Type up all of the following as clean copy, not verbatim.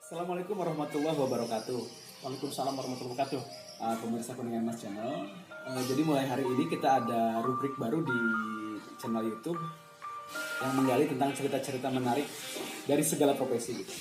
Assalamualaikum warahmatullahi wabarakatuh. Waalaikumsalam warahmatullahi wabarakatuh. Pemirsa Kuningan Mas Channel. Jadi mulai hari ini kita ada rubrik baru di channel YouTube yang menggali tentang cerita-cerita menarik dari segala profesi gitu.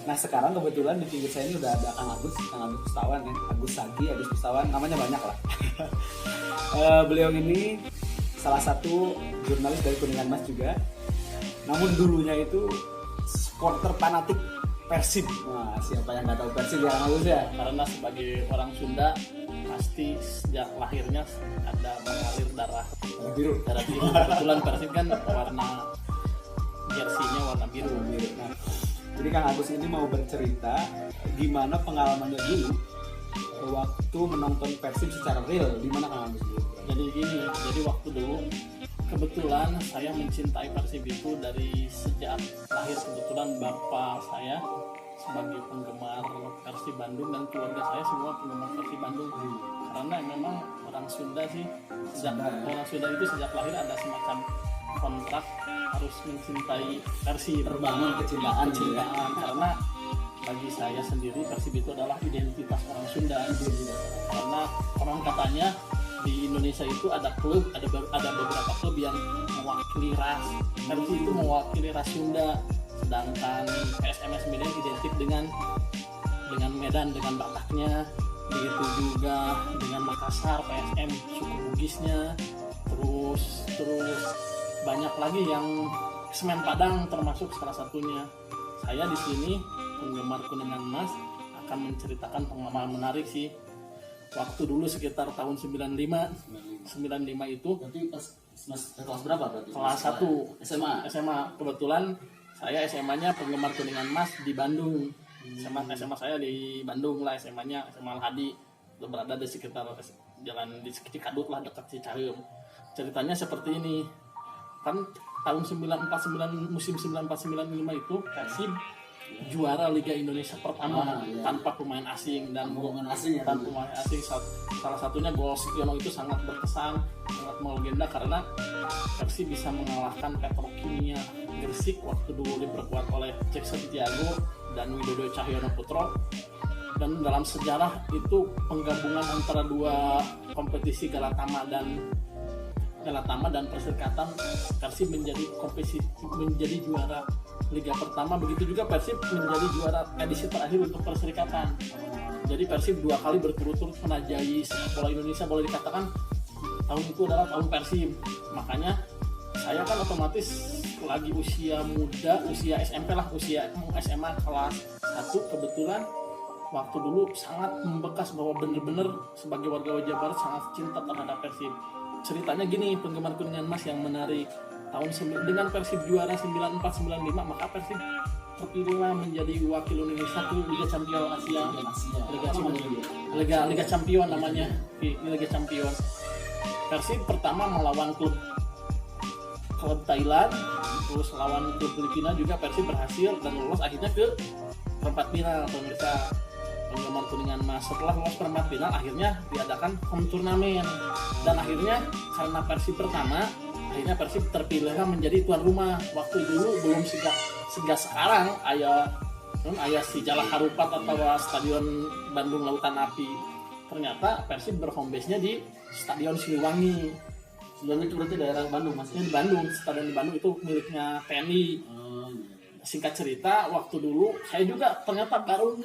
Nah sekarang kebetulan di pinggir saya ini udah ada Kang Agus Pustawan ya, Agus Pustawan, namanya banyak lah. Beliau ini salah satu jurnalis dari Kuningan Mas juga. Namun dulunya itu supporter fanatik Persib. Nah, siapa yang nggak tahu Persib ya Kang Agus ya? Karena sebagai orang Sunda pasti sejak lahirnya ada mengalir darah Biru. Kebetulan Persib kan warna jersinya warna biru. Nah, jadi Kang Agus ini mau bercerita gimana pengalamannya dulu waktu menonton Persib secara real. Di mana Kang Agus dulu? Jadi waktu dulu kebetulan saya mencintai Persib itu dari sejak lahir. Kebetulan bapak saya sebagai penggemar Persib Bandung dan keluarga saya semua penggemar Persib Bandung. Karena memang orang Sunda sih orang Sunda itu sejak lahir ada semacam kontrak harus mencintai Persib. Terbangun kecintaan. Karena bagi saya sendiri Persib itu adalah identitas orang Sunda. Karena orang katanya di Indonesia itu ada beberapa klub yang mewakili ras. Persib itu mewakili ras Sunda, sedangkan PSMS Medan identik dengan Medan, dengan Bataknya. Begitu juga dengan Makassar, PSM suku Bugisnya. Terus banyak lagi yang Semen Padang termasuk salah satunya. Saya di sini penggemar Kuningan Mas akan menceritakan pengalaman menarik sih. Waktu dulu sekitar tahun 95 itu. Berarti kelas berapa berarti? Kelas 1 SMA. Kebetulan saya SMA-nya penggemar Kuningan Mas di Bandung. SMA saya di Bandung lah, SMA-nya SMA Al-Hadi. Itu berada di sekitar jalan di Cikadut lah, dekat Cicaheum. Ceritanya seperti ini. Kan tahun 949 musim 94-95 itu Persib juara Liga Indonesia pertama tanpa pemain asing dan pemain asing. Salah satunya gol Sukyono itu sangat berkesan, sangat melegenda karena Persib bisa mengalahkan Petrokimia Gresik waktu dulu diperkuat oleh Jackson Tiago dan Widodo Cahyono Putro. Dan dalam sejarah itu penggabungan antara dua kompetisi Galatama dan Perserikatan, Persib menjadi juara Liga pertama. Begitu juga Persib menjadi juara edisi terakhir untuk Perserikatan. Jadi Persib 2 kali berturut-turut menajai sepak bola Indonesia, boleh dikatakan tahun itu adalah tahun Persib. Makanya saya kan otomatis lagi usia muda, usia SMP lah, usia SMA kelas 1. Kebetulan waktu dulu sangat membekas bahwa benar-benar sebagai warga Jawa Barat sangat cinta terhadap Persib. Ceritanya gini, penggemar Kuningan Mas yang menarik. Dengan Persib juara 94-95, maka Persib terpilihlah menjadi wakil Indonesia ke Liga Champion Asia. Liga Champion namanya, Liga Champion. Persib pertama melawan klub Thailand, terus lawan klub Filipina juga Persib berhasil dan lolos akhirnya ke perempat final. Pemirsa penggemar Kuningan Mas, setelah lolos perempat final akhirnya diadakan home turnamen dan akhirnya karena Persib pertama, akhirnya Persib terpilihlah menjadi tuan rumah. Waktu dulu belum segas sekarang ayah si Jalak Harupat atau Stadion Bandung Lautan Api. Ternyata Persib berhome base-nya di Stadion Siliwangi. Stadion itu berarti daerah Bandung Mas? Di Bandung, stadion di Bandung itu miliknya TNI. Singkat cerita, waktu dulu saya juga ternyata baru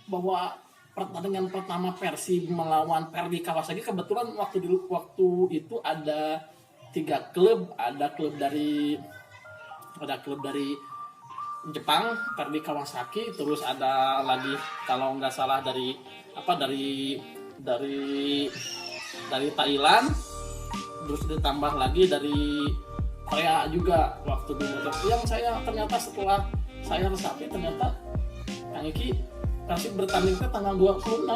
bahwa pertandingan pertama Persib melawan Perdi Kawasaki. Kebetulan waktu itu ada 3 klub, ada klub dari Jepang, Perdi Kawasaki, terus ada lagi kalau nggak salah dari Thailand, terus ditambah lagi dari Korea juga waktu dulu. Yang saya ternyata setelah saya resapi ternyata Kang Iki Persib bertanding ke tanggal 26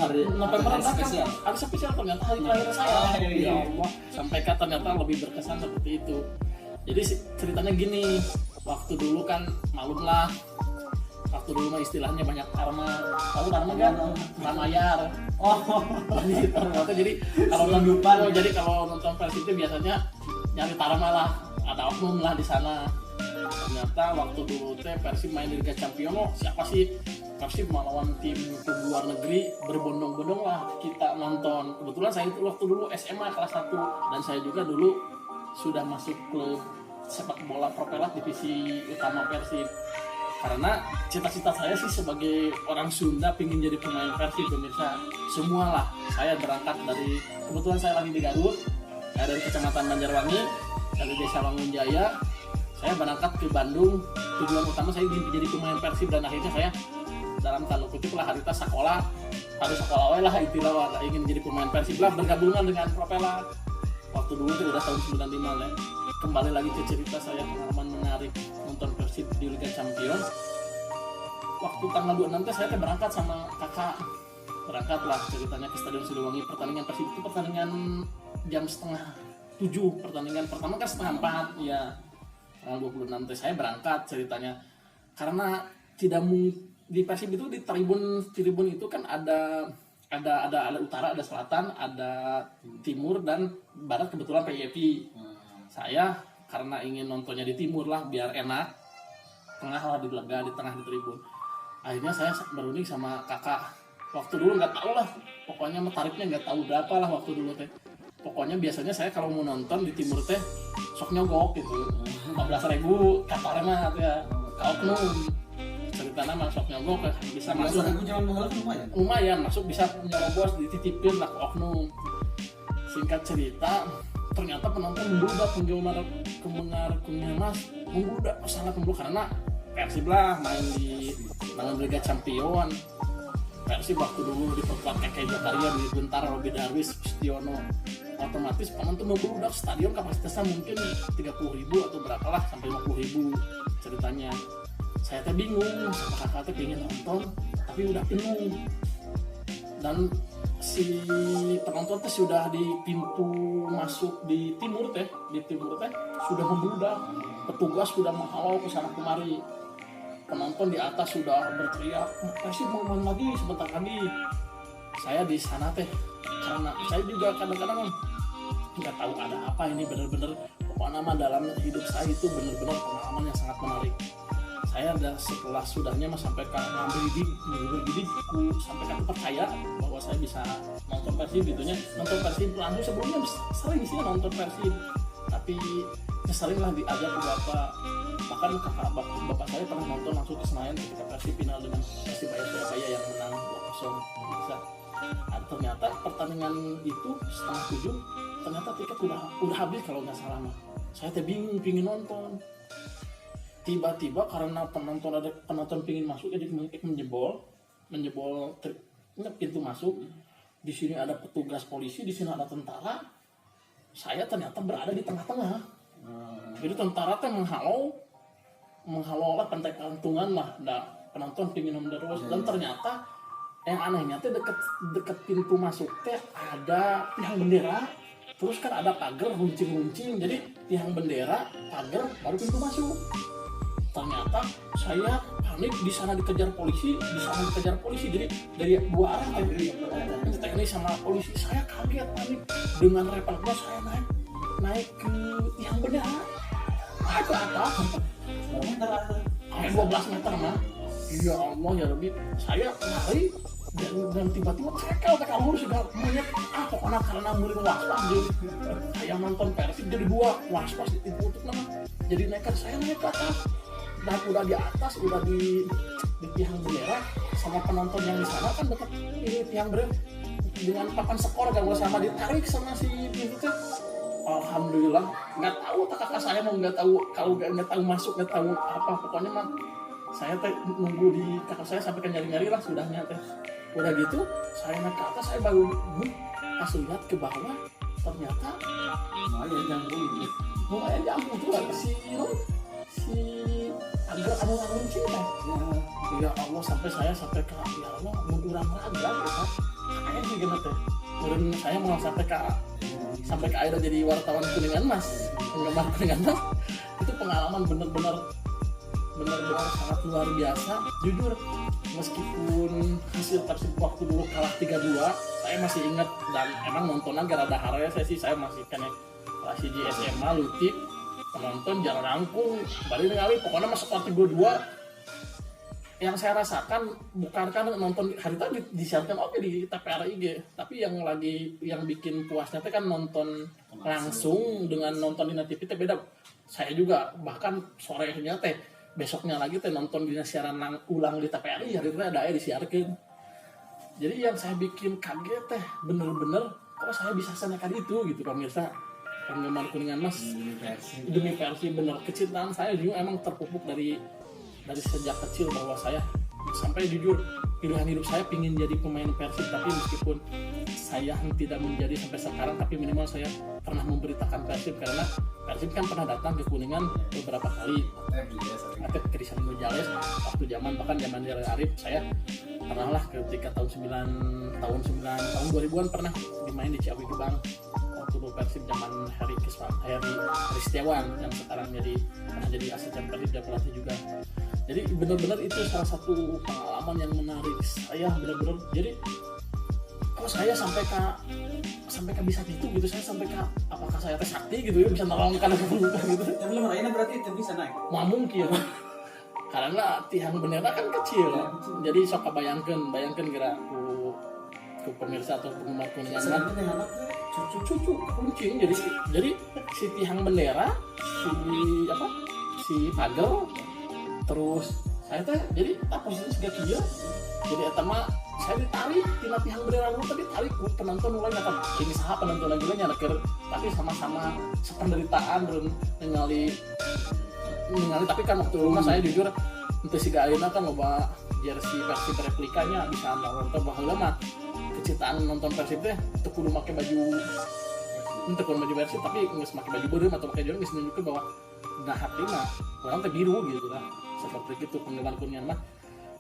hari November spesial. Hari spesial ternyata hari terakhir saya. Ya Allah, sampai ternyata lebih berkesan seperti itu. Jadi ceritanya gini, waktu dulu kan malum lah. Waktu dulu mah istilahnya banyak karma. Tahu karma kan? Ramayar. Jadi kalau nonton Persib itu biasanya nyari tarma lah. ada oknum lah di sana. Ternyata waktu dulu teh Persib main di Liga Champions, siapa sih Persib melawan tim ke luar negeri, berbondong-bondong lah kita nonton. Kebetulan saya itu waktu dulu SMA kelas 1 dan saya juga dulu sudah masuk klub sepak bola Propelat divisi utama Persib. Karena cita-cita saya sih sebagai orang Sunda pingin jadi pemain Persib, pemirsa. Semualah saya berangkat dari, kebetulan saya lagi di Garut, saya dari Kecamatan Banjarwangi, dari Desa Wangunjaya. Saya berangkat ke Bandung, tujuan utama saya ingin jadi pemain Persib, dan akhirnya saya dalam tanda kutip lah harita sekolah, harus sekolah lah istilah ingin jadi pemain Persib lah, bergabungan dengan Propelat. Waktu dulu itu udah tahun 95 ya. Kembali lagi ke cerita saya, pengalaman menarik nonton Persib di Liga Champions. Waktu tanggal 26 saya berangkat sama kakak, berangkat lah ceritanya ke Stadion Siliwangi. Pertandingan Persib itu pertandingan jam 6:30, pertandingan pertama kan 3:30 ya. Tanggal 26 saya berangkat ceritanya karena tidak di Persib itu di tribun itu kan ada utara, ada selatan, ada timur dan barat, kebetulan PIP. Saya karena ingin nontonnya di timur lah biar enak, tengah lah di tengah di tribun. Akhirnya saya berunding sama kakak. Waktu dulu nggak tahu lah, pokoknya tarifnya nggak tahu berapa lah waktu dulu teh. Pokoknya biasanya saya kalau mau nonton di timur teh sok nyogok gitu, 14.000 katarnya ya, oknum. Ceritanya masuk nyogok bisa masuk. Lumayan masuk bisa nyerobos dititipin lah ke oknum. Singkat cerita, ternyata penonton membludak, penggemar Mas membludak sangat membludak karena Persib lah main di Liga Champions. Persib waktu dulu diperkuat Keke Jakaria, di Bentar, Robi Darwis, Stiono. Otomatis penonton membludak, stadion kapasitasnya mungkin 30.000 atau berapa lah sampai 50.000 ceritanya. Saya teh bingung, sama kakak teh pengen nonton tapi udah penuh. Dan si penonton teh sudah di pintu masuk di timur teh sudah membludak. Petugas sudah menghalau ke sana kemari. Penonton di atas sudah berteriak, "Persib mau main lagi sebentar lagi." Saya di sana teh karena saya juga kadang-kadang nggak tahu ada apa ini, bener-bener pokoknya nama dalam hidup saya itu bener-bener pengalaman yang sangat menarik. Saya ada setelah sudahnya sampai ngambil bidiku sampai kan percaya bahwa saya bisa nonton Persib gitunya. Nonton Persib langsung sebelumnya sering sih nonton Persib, tapi sering lah diajak ke bapak, bahkan bapak saya pernah nonton langsung ke Senayan ketika Persib final dengan Persibaya Surabaya yang menang 2-0 bisa. Ternyata pertandingan itu 6:30 ternyata tiket udah habis kalau nggak salah mah. Saya teh bingung pingin nonton. Tiba-tiba karena penonton pingin masuk, jadi menjebol pintu masuk. Di sini ada petugas polisi, di sini ada tentara. Saya ternyata berada di tengah-tengah. Jadi tentara teh menghalau lah pantai kantungan lah. Penonton pingin menderus dan ternyata yang anehnya teh deket pintu masuk teh ada tiang bendera. Terus kan ada pagar runcing-runcing. Jadi tiang bendera, pagar, baru pintu masuk. Ternyata saya panik, di sana dikejar polisi, di sana dikejar polisi. Jadi dari dua arah TNI sama polisi. Saya kaget, panik. Dengan refleksnya saya naik ke tiang bendera. Naik ke atas. 12 meter mah. Ya Allah ya Rabbi. Saya lari dan tiba-tiba cekel ke kabur segala monyet. Pokoknya karena murid waspas jadi saya nonton Persib jadi dua waspas ditutup nama. Jadi saya naik ke atas. Dan udah di atas, udah di tiang bendera sama penonton yang di sana kan dekat ini tiang bendera dengan papan skor kan sama ditarik sama si pintu teh. Alhamdulillah nggak tahu kakak saya mau nggak tahu, kalau nggak tahu masuk nggak tahu apa, pokoknya mah saya teh nunggu di kakak saya sampai ke nyari-nyari lah sudahnya teh. Udah gitu saya naik ke atas, saya baru pas lihat ke bawah ternyata lumayan jauh tuh lah si agak anu cinta. Ya Allah sampai ke ya Allah mengurang raga ya. Kayaknya gimana teh. Kemudian saya mau sampai ke akhirnya jadi wartawan Kuningan Mas, penggemar Kuningan Mas. Itu pengalaman bener-bener sangat luar biasa. Jujur meskipun hasil Persib waktu dulu kalah 3-2, saya masih ingat dan emang nontonnya gara-gara saya masih kena kelas di SMA Lutip. penonton jalan rangkung balik ningali pokoknya masuk kategori 2. Yang saya rasakan bukan kan nonton hari tadi disiarkan oke di TPRIG, tapi yang bikin puasnya teh kan nonton langsung dengan nonton di TV teh beda. Saya juga bahkan sorenya teh besoknya lagi teh nonton di siaran ulang di TPRI hari itu ada disiarkan. Jadi yang saya bikin kaget teh bener-bener kok saya bisa senekat itu gitu pemirsa penggemar Kuningan Mas. Demi Persib bener, kecintaan saya juga emang terpupuk dari sejak kecil bahwa saya sampai jujur pilihan hidup saya pingin jadi pemain Persib, tapi meskipun saya tidak menjadi sampai sekarang, tapi minimal saya pernah memberitakan Persib karena Persib kan pernah datang ke Kuningan beberapa kali. Atlet Christian Gonzalez waktu zaman Jere Arif, saya pernah lah ketika tahun 2000-an pernah dimain di Ciawi Gebang waktu Persib zaman Heri Setiawan yang sekarang pernah jadi asisten Persib dan pelatih juga. Jadi benar-benar itu salah satu pengalaman yang menarik saya benar-benar. Jadi kok saya sampai ke bisa gitu saya sampai ke apakah saya teh sakti gitu ya bisa nolongkan aku gitu. Tapi belum lainnya berarti itu bisa naik. Mau mungkin. Karena tiang bendera kan kecil. Jadi sok bayangkan gerak ku pemirsa atau penggemar Kuningan cucu kuncing. Jadi si tiang bendera si pagar terus saya teh jadi posisi segala kieu. Jadi eta mah saya ditarik tina tiang bendera dulu tadi tarik ku penonton mulai kata ini saha penonton lagi nya tapi sama-sama sependeritaan dan ningali tapi kan waktu rumah saya jujur untuk si Galina kan loba jersey Persib replikanya bisa nonton baheula mah kecintaan nonton Persib teh teu kudu make baju Persib tapi geus make baju beureum atau make jorong geus nunjukkeun bahwa nah hati mah orang teh biru gitu lah. Seperti itu penggemar Kuningan mah.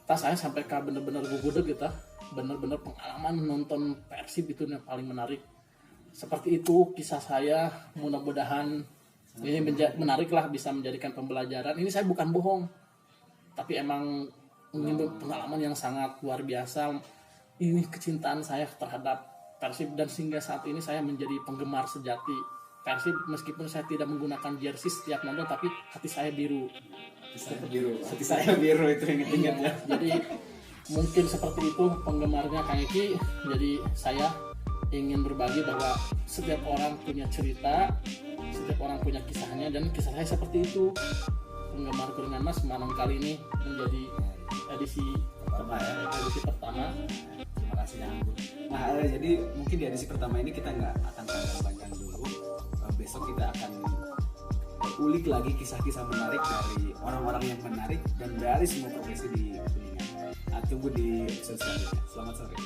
Saya sampai ke bener-bener gugudeg gitu. Bener-bener pengalaman nonton Persib itu yang paling menarik. Seperti itu kisah saya, mudah-mudahan ini menarik lah, bisa menjadikan pembelajaran. Ini saya bukan bohong, tapi emang ini pengalaman yang sangat luar biasa. Ini kecintaan saya terhadap Persib dan sehingga saat ini saya menjadi penggemar sejati Persib meskipun saya tidak menggunakan jersey setiap nonton, tapi hati saya biru. Hati saya biru itu ingat-ingat ya. Jadi mungkin seperti itu penggemarnya Kang Eki. Jadi saya ingin berbagi bahwa setiap orang punya cerita, setiap orang punya kisahnya, dan kisah saya seperti itu. Penggemar Kuningan Mas malam kali ini menjadi edisi pertama. Terima kasih Anggun. Nah, jadi mungkin di edisi pertama ini kita nggak akan panjang-panjang dulu. Besok kita akan ulik lagi kisah-kisah menarik dari orang-orang yang menarik dan dari semua profesi di Kuningan. Tunggu di episode selanjutnya. Selamat sore.